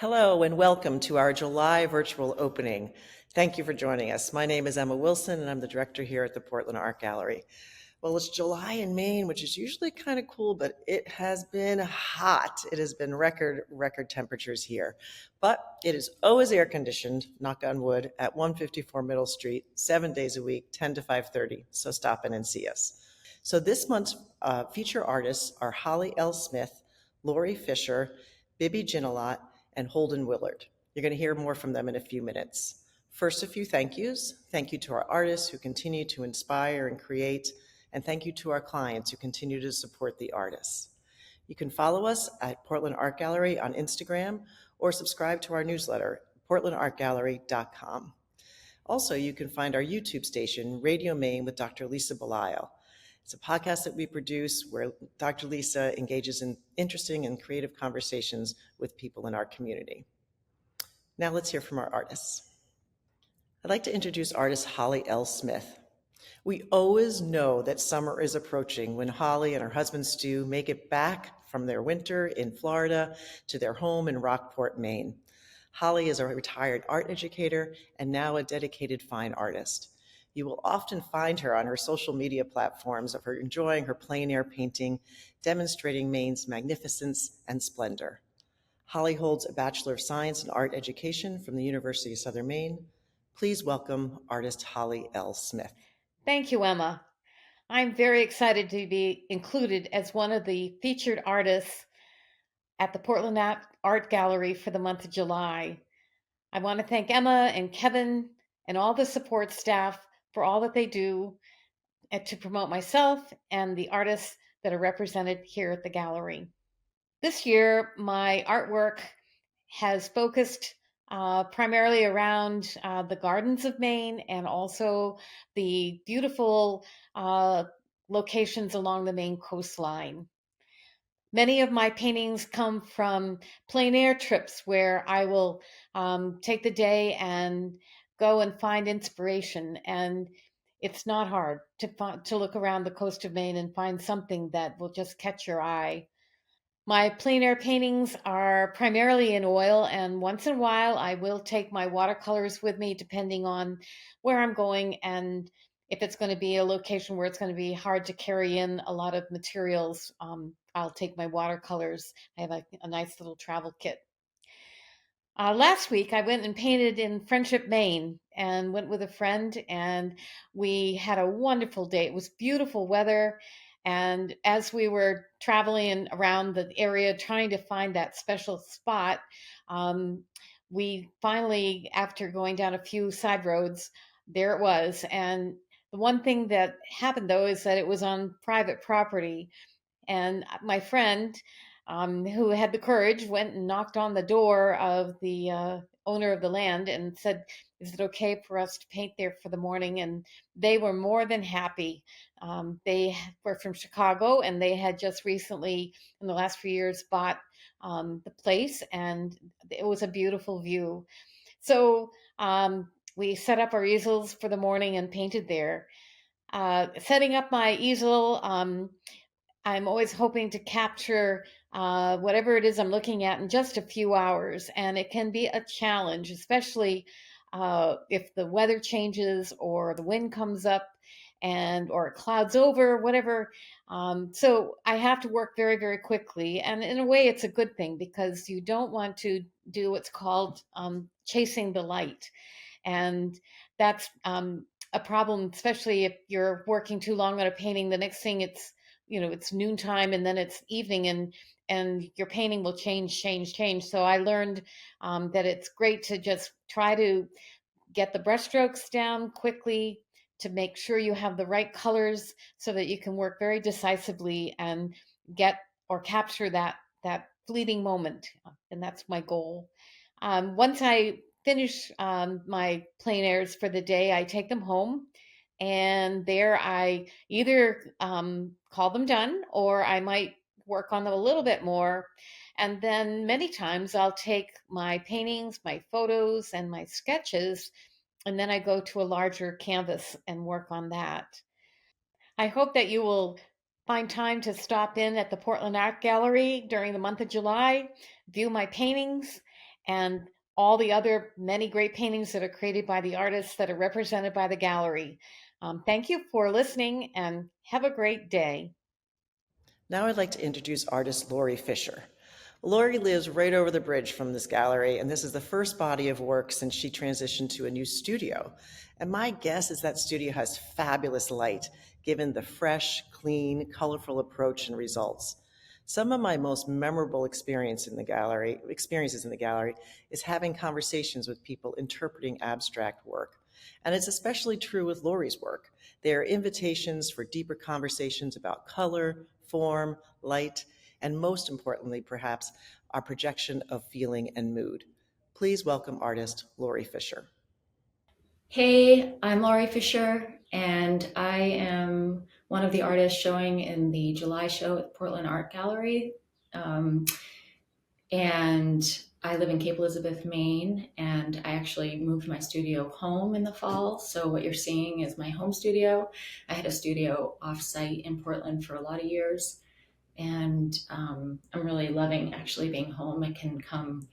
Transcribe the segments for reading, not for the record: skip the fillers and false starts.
Hello and welcome to our July virtual opening. Thank you for joining us. My name is Emma Wilson and I'm the director here at the Portland Art Gallery. Well, it's July in Maine, which is usually kind of cool, but it has been hot. It has been record temperatures here. But it is always air conditioned, knock on wood, at 154 Middle Street, 7 days a week, 10 to 5:30. So stop in and see us. So this month's feature artists are Holly L. Smith, Laurie Fisher, Bibby Gignilliat, and Holden Willard. You're going to hear more from them in a few minutes. First, a few thank yous. Thank you to our artists who continue to inspire and create, and thank you to our clients who continue to support the artists. You can follow us at Portland Art Gallery on Instagram or subscribe to our newsletter, portlandartgallery.com. Also, you can find our YouTube station, Radio Maine with Dr. Lisa Belisle. It's a podcast that we produce where Dr. Lisa engages in interesting and creative conversations with people in our community. Now let's hear from our artists. I'd like to introduce artist Holly L. Smith. We always know that summer is approaching when Holly and her husband Stu make it back from their winter in Florida to their home in Rockport, Maine. Holly is a retired art educator and now a dedicated fine artist. You will often find her on her social media platforms of her enjoying her plein air painting, demonstrating Maine's magnificence and splendor. Holly holds a Bachelor of Science in Art Education from the University of Southern Maine. Please welcome artist Holly L. Smith. Thank you, Emma. I'm very excited to be included as one of the featured artists at the Portland Art Gallery for the month of July. I want to thank Emma and Kevin and all the support staff for all that they do to promote myself and the artists that are represented here at the gallery. This year, my artwork has focused primarily around the gardens of Maine and also the beautiful locations along the Maine coastline. Many of my paintings come from plein air trips where I will take the day and go and find inspiration. And it's not hard to look around the coast of Maine and find something that will just catch your eye. My plein air paintings are primarily in oil, and once in a while I will take my watercolors with me depending on where I'm going and if it's going to be a location where it's going to be hard to carry in a lot of materials. I'll take my watercolors. I have a nice little travel kit. Last week, I went and painted in Friendship, Maine, and went with a friend, and we had a wonderful day. It was beautiful weather. And as we were traveling around the area trying to find that special spot, um, we finally, after going down a few side roads, there it was. And the one thing that happened, though, is that it was on private property. And my friend, who had the courage, went and knocked on the door of the owner of the land and said, "Is it okay for us to paint there for the morning?" And they were more than happy. They were from Chicago and they had just recently, in the last few years, bought the place, and it was a beautiful view. So we set up our easels for the morning and painted there. Setting up my easel, I'm always hoping to capture whatever it is I'm looking at in just a few hours, and it can be a challenge, especially if the weather changes or the wind comes up and or it clouds over, whatever. So I have to work very, very quickly, and in a way, it's a good thing because you don't want to do what's called chasing the light, and that's a problem, especially if you're working too long on a painting. The next thing it's noontime and then it's evening, and your painting will change. So I learned that it's great to just try to get the brushstrokes down quickly to make sure you have the right colors so that you can work very decisively and get or capture that fleeting moment. And that's my goal. Once I finish my plein airs for the day, I take them home, and there I either call them done or I might work on them a little bit more. And then many times I'll take my paintings, my photos, and my sketches, and then I go to a larger canvas and work on that. I hope that you will find time to stop in at the Portland Art Gallery during the month of July, view my paintings, and all the other many great paintings that are created by the artists that are represented by the gallery. Thank you for listening and have a great day. Now I'd like to introduce artist Laurie Fisher. Laurie lives right over the bridge from this gallery, and this is the first body of work since she transitioned to a new studio. And my guess is that studio has fabulous light, given the fresh, clean, colorful approach and results. Some of my most memorable experiences in the gallery is having conversations with people interpreting abstract work. And it's especially true with Laurie's work. They are invitations for deeper conversations about color, form, light, and most importantly, perhaps, our projection of feeling and mood. Please welcome artist Laurie Fisher. Hey, I'm Laurie Fisher, and I am one of the artists showing in the July show at the Portland Art Gallery. Um, and I live in Cape Elizabeth, Maine, and I actually moved my studio home in the fall. So what you're seeing is my home studio. I had a studio off-site in Portland for a lot of years, and I'm really loving actually being home. I can come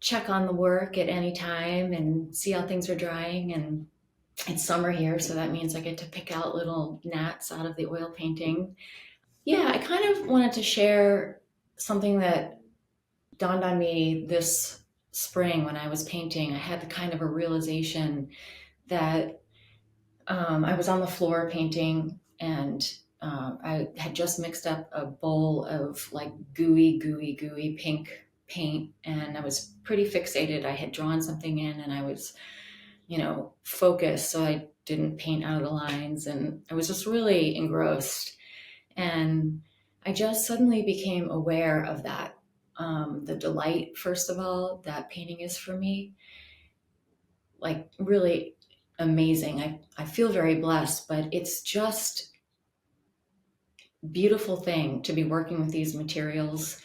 check on the work at any time and see how things are drying. And it's summer here, so that means I get to pick out little gnats out of the oil painting. Yeah, I kind of wanted to share something that dawned on me this spring when I was painting. I had the kind of a realization that I was on the floor painting, and I had just mixed up a bowl of like gooey pink paint, and I was pretty fixated. I had drawn something in, and I was, focused so I didn't paint out of the lines, and I was just really engrossed. And I just suddenly became aware of that. The delight, first of all, that painting is for me, like really amazing. I feel very blessed, but it's just beautiful thing to be working with these materials.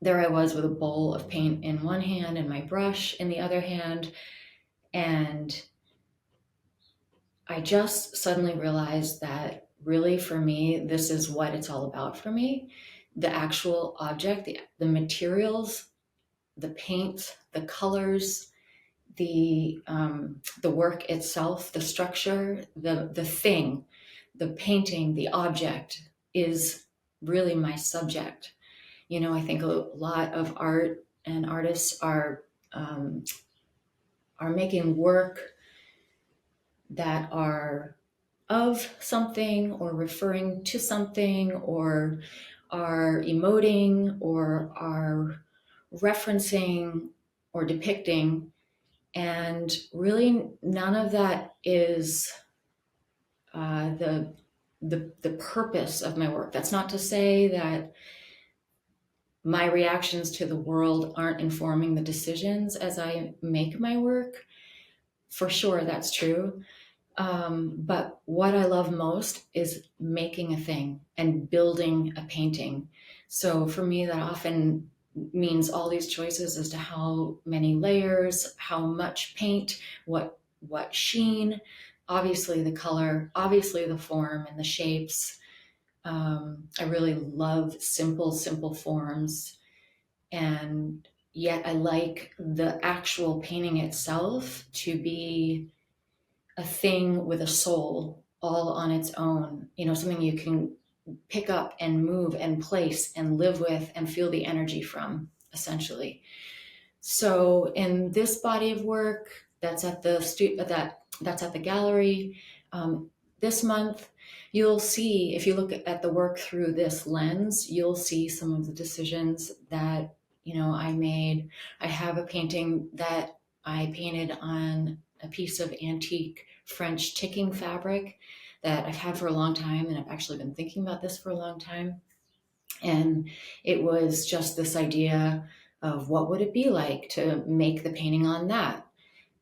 There I was with a bowl of paint in one hand and my brush in the other hand, and I just suddenly realized that really for me, this is what it's all about for me. The actual object, the materials, the paint, the colors, the work itself, the structure, the thing, the painting, the object is really my subject. I think a lot of art and artists are making work that are of something or referring to something or are emoting or are referencing or depicting. And really none of that is the purpose of my work. That's not to say that my reactions to the world aren't informing the decisions as I make my work. For sure, that's true. But what I love most is making a thing and building a painting. So for me, that often means all these choices as to how many layers, how much paint, what sheen, obviously the color, obviously the form and the shapes. I really love simple forms, and yet I like the actual painting itself to be a thing with a soul all on its own, something you can pick up and move and place and live with and feel the energy from, essentially. So in this body of work that's at the gallery this month, you'll see, if you look at the work through this lens, you'll see some of the decisions that I made. I have a painting that I painted on a piece of antique French ticking fabric that I've had for a long time, and I've actually been thinking about this for a long time. And it was just this idea of what would it be like to make the painting on that,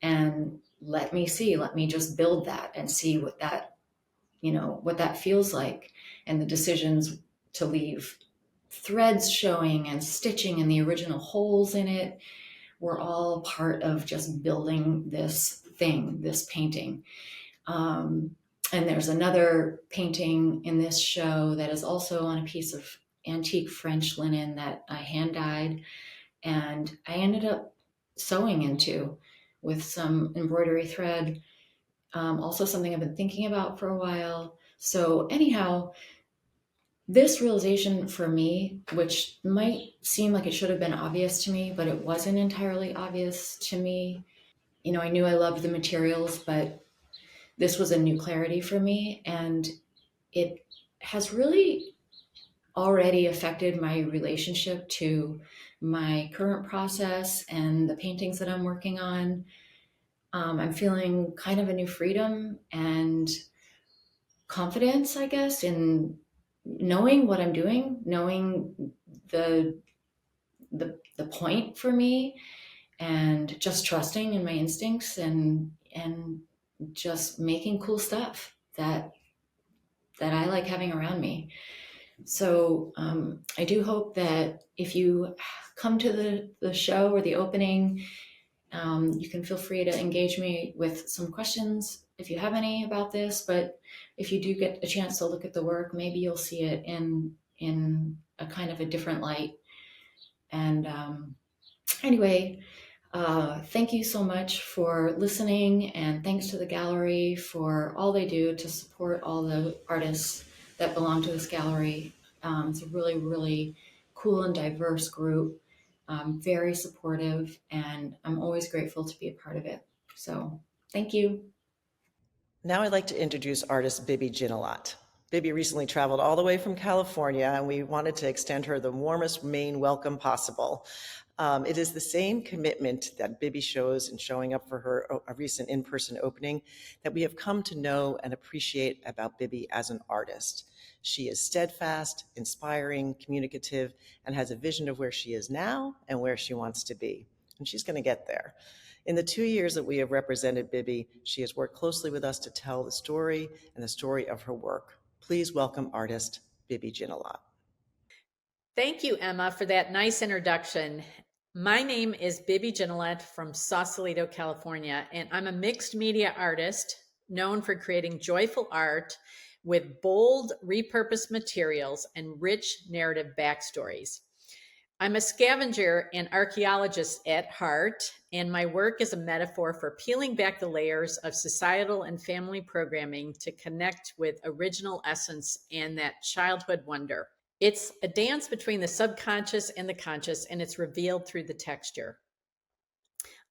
and let me just build that and see what that feels like. And the decisions to leave threads showing and stitching and the original holes in it were all part of just building this thing, this painting. And there's another painting in this show that is also on a piece of antique French linen that I hand dyed, and I ended up sewing into with some embroidery thread. Also something I've been thinking about for a while. So anyhow, this realization for me, which might seem like it should have been obvious to me, but it wasn't entirely obvious to me. You know, I knew I loved the materials, but this was a new clarity for me. And it has really already affected my relationship to my current process and the paintings that I'm working on. I'm feeling kind of a new freedom and confidence, I guess, in knowing what I'm doing, knowing the the point for me, and just trusting in my instincts and just making cool stuff that I like having around me. So I do hope that if you come to the show or the opening, you can feel free to engage me with some questions if you have any about this. But if you do get a chance to look at the work, maybe you'll see it in a kind of a different light. And anyway, thank you so much for listening, and thanks to the gallery for all they do to support all the artists that belong to this gallery. It's a really, really cool and diverse group, very supportive, and I'm always grateful to be a part of it. So thank you. Now I'd like to introduce artist Bibby Gignilliat. Bibby recently traveled all the way from California, and we wanted to extend her the warmest Maine welcome possible. It is the same commitment that Bibby shows in showing up for her a recent in-person opening that we have come to know and appreciate about Bibby as an artist. She is steadfast, inspiring, communicative, and has a vision of where she is now and where she wants to be. And she's going to get there. In the 2 years that we have represented Bibby, she has worked closely with us to tell the story and the story of her work. Please welcome artist Bibby Gignilliat. Thank you, Emma, for that nice introduction. My name is Bibby Gignilliat from Sausalito, California, and I'm a mixed media artist known for creating joyful art with bold, repurposed materials and rich narrative backstories. I'm a scavenger and archaeologist at heart, and my work is a metaphor for peeling back the layers of societal and family programming to connect with original essence and that childhood wonder. It's a dance between the subconscious and the conscious, and it's revealed through the texture.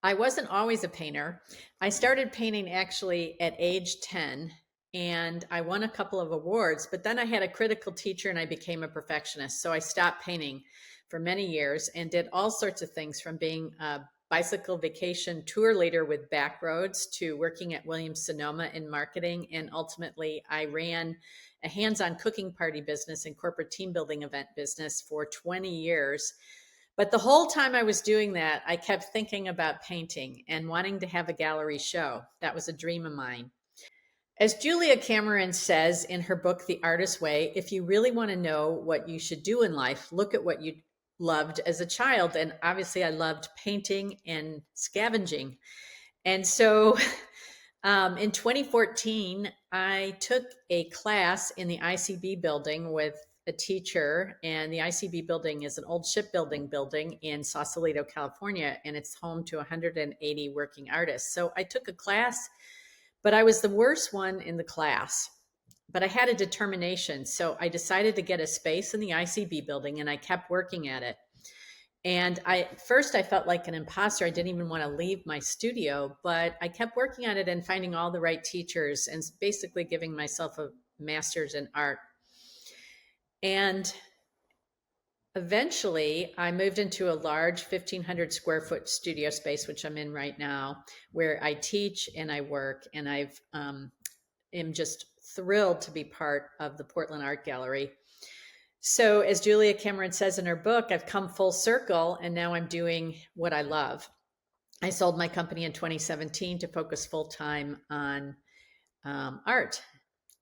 I wasn't always a painter. I started painting actually at age 10, and I won a couple of awards, but then I had a critical teacher and I became a perfectionist. So I stopped painting for many years and did all sorts of things, from being a bicycle vacation tour leader with Backroads to working at Williams Sonoma in marketing. And ultimately, I ran a hands-on cooking party business and corporate team building event business for 20 years. But the whole time I was doing that, I kept thinking about painting and wanting to have a gallery show. That was a dream of mine. As Julia Cameron says in her book, The Artist's Way, if you really want to know what you should do in life, look at what you loved as a child. And obviously, I loved painting and scavenging. And so in 2014, I took a class in the ICB building with a teacher, and the ICB building is an old shipbuilding building in Sausalito, California, and it's home to 180 working artists. So I took a class, but I was the worst one in the class. But I had a determination. So I decided to get a space in the ICB building, and I kept working at it. And first I felt like an imposter. I didn't even want to leave my studio, but I kept working on it and finding all the right teachers and basically giving myself a master's in art. And eventually I moved into a large 1,500 square foot studio space, which I'm in right now, where I teach and I work. And am just thrilled to be part of the Portland Art Gallery. So as Julia Cameron says in her book, I've come full circle and now I'm doing what I love. I sold my company in 2017 to focus full-time on art.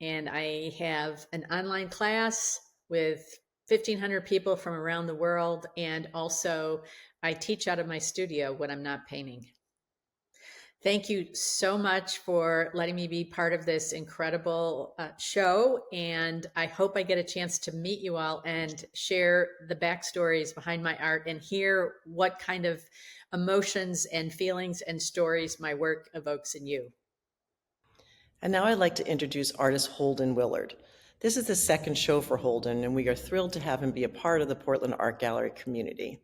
And I have an online class with 1,500 people from around the world. And also I teach out of my studio when I'm not painting. Thank you so much for letting me be part of this incredible show. And I hope I get a chance to meet you all and share the backstories behind my art and hear what kind of emotions and feelings and stories my work evokes in you. And now I'd like to introduce artist Holden Willard. This is the second show for Holden, and we are thrilled to have him be a part of the Portland Art Gallery community.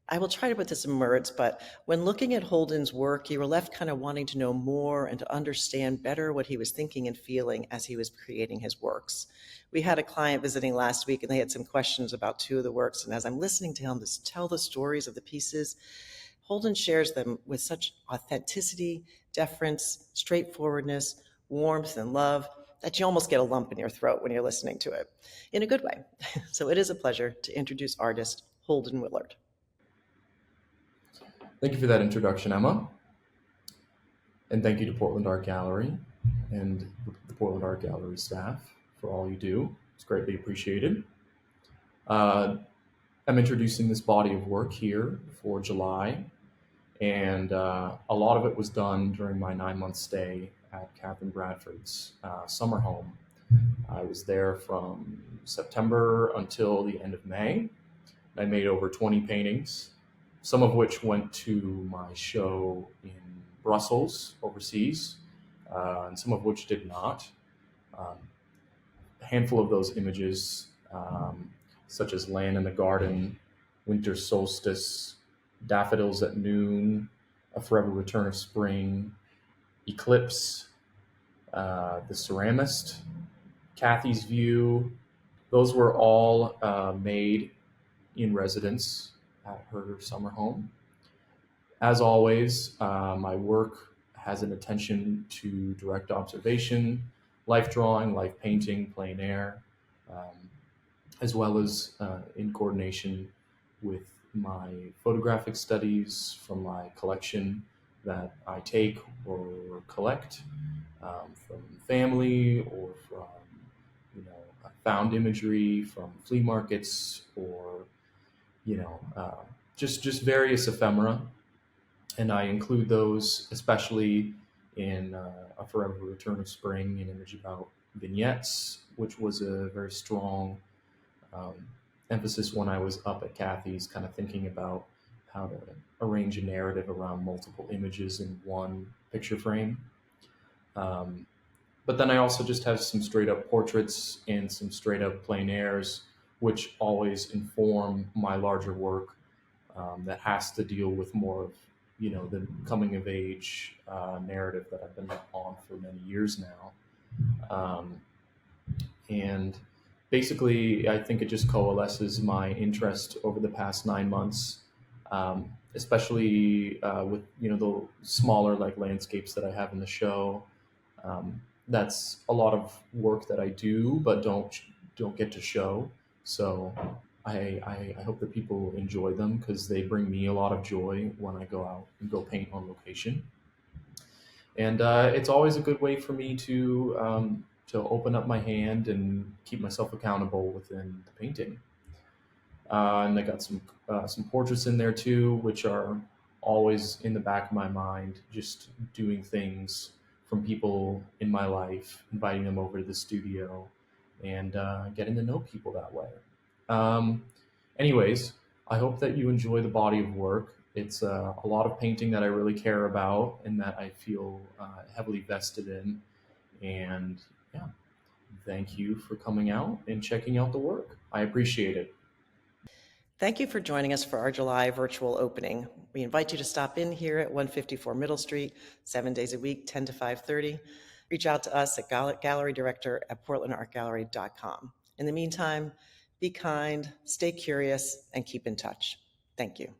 I will try to put this in words, but when looking at Holden's work, you were left kind of wanting to know more and to understand better what he was thinking and feeling as he was creating his works. We had a client visiting last week, and they had some questions about two of the works, and as I'm listening to him just tell the stories of the pieces, Holden shares them with such authenticity, deference, straightforwardness, warmth, and love that you almost get a lump in your throat when you're listening to it, in a good way. So it is a pleasure to introduce artist Holden Willard. Thank you for that introduction, Emma. And thank you to Portland Art Gallery and the Portland Art Gallery staff for all you do. It's greatly appreciated. I'm introducing this body of work here for July, and a lot of it was done during my 9-month stay at Catherine Bradford's summer home. I was there from September until the end of May. I made over 20 paintings, some of which went to my show in Brussels, overseas, and some of which did not. A handful of those images, such as Land in the Garden, Winter Solstice, Daffodils at Noon, A Forever Return of Spring, Eclipse, The Ceramist, Kathy's View, those were all made in residence at her summer home. As always, my work has an attention to direct observation, life drawing, life painting, plein air, as well as in coordination with my photographic studies from my collection that I take or collect from family or from found imagery from flea markets or just various ephemera, and I include those especially in A Forever Return of Spring, an image about vignettes, which was a very strong emphasis when I was up at Kathy's, kind of thinking about how to arrange a narrative around multiple images in one picture frame. But then I also just have some straight up portraits and some straight up plein airs, which always inform my larger work that has to deal with more of, the coming of age narrative that I've been on for many years now. And basically, I think it just coalesces my interest over the past 9 months, especially with, the smaller like landscapes that I have in the show. That's a lot of work that I do, but don't get to show. So I hope that people enjoy them because they bring me a lot of joy when I go out and go paint on location. And it's always a good way for me to open up my hand and keep myself accountable within the painting. And I got some portraits in there too, which are always in the back of my mind, just doing things from people in my life, inviting them over to the studio and getting to know people that way. Anyways, I hope that you enjoy the body of work. It's a lot of painting that I really care about and that I feel heavily vested in. And yeah, thank you for coming out and checking out the work. I appreciate it. Thank you for joining us for our July virtual opening. We invite you to stop in here at 154 Middle Street, 7 days a week, 10 to 5:30. Reach out to us at gallerydirector@portlandartgallery.com. In the meantime, be kind, stay curious, and keep in touch. Thank you.